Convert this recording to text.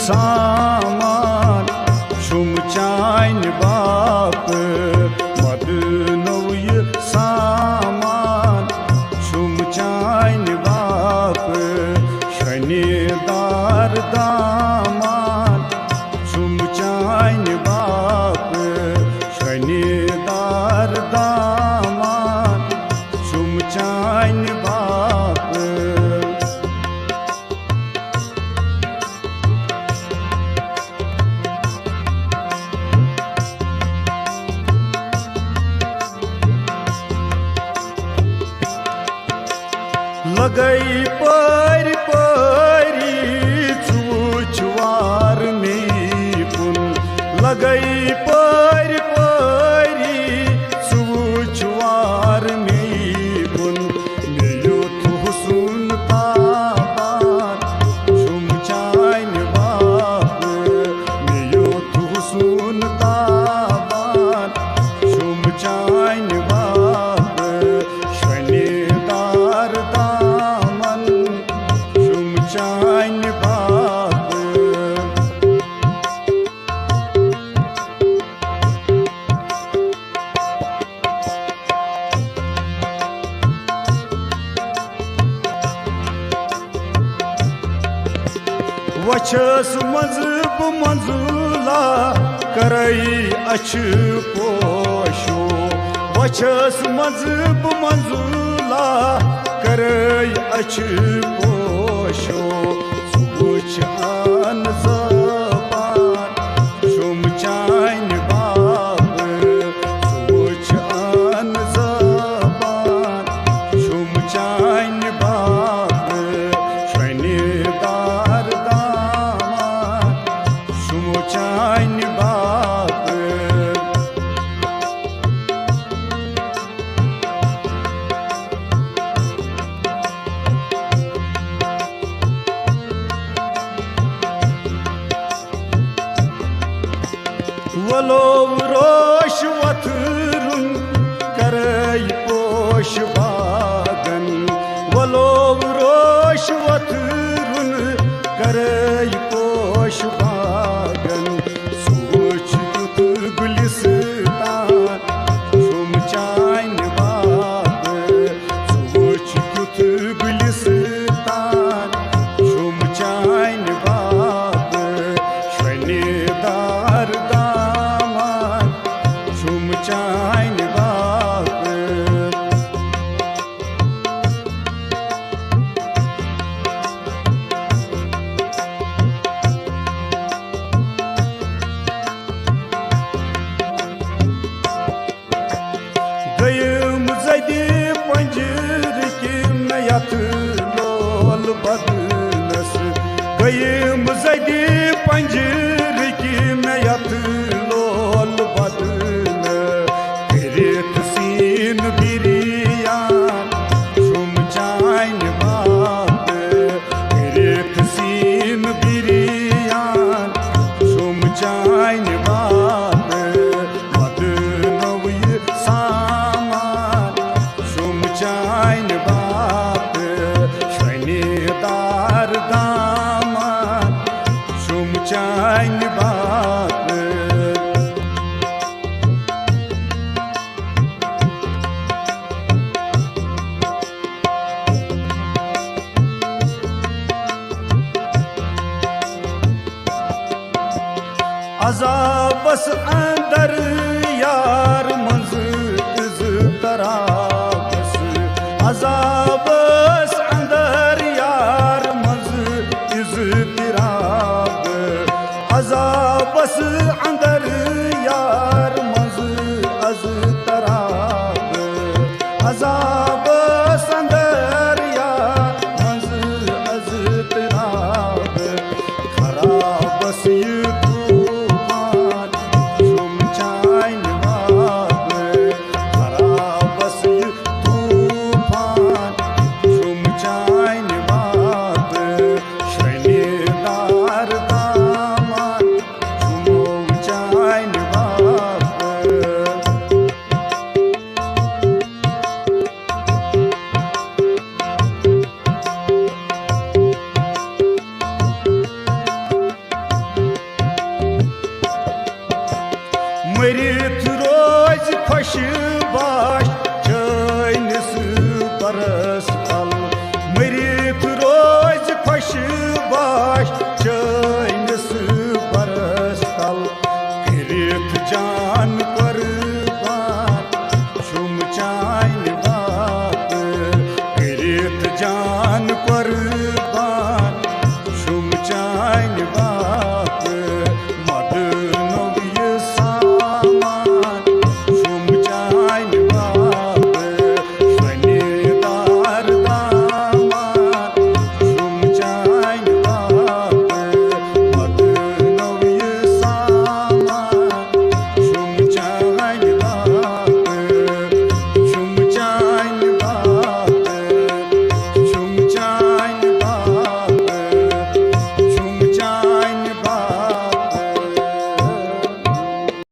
सामान शुम चाइन बाप मद नौय सामान शुम चाइन बाप शनिदार दामान शुम चाइन बाप शनिदार दामान शुम चाइन बाप लगई पर परी चुवार में पुन लगई पर परी चुवार में पुन मेयो तू सुनता शुम चाइन बाप मेयो तू सुनता शुम चाइन बाप शनिदार दामन शुम चाइन बाप वछस मजब मंजुला करई अछ पोशो वछस मजब मंजुला करई अछ पोशो सुच आन ज़बान शुम चाइन बाप सुच आन ज़बान शुम चाइन बाप शनिदार दामान शुम चाइन बाप वलो रोश वथरुन करई पोश बागन वलो रोश वथरुन करई पोश बागन सोच युत गुलिस्तान शुम चाइन बाप सोच युत गुलिस्तान शुम चाइन बाप शनिदार दामान शुम चाइन बाप गयम जदि पंजर की नयत लोल बदनस गयम जदि पंजर की नयत लोल बदन फिरत सीन बिरियान शुम चाइन बाप फिरत सीन बिरियान शुम चाइन बाप मद नौय सामान शुम चाइन बाप शनिदार दामान शुम चाइन बाप अजाबस अंदर यार मंज इज तराबस अजाबस अंदर यार मंज इज तिराब अजाबस अंदर यार मंज अज तराब अजाब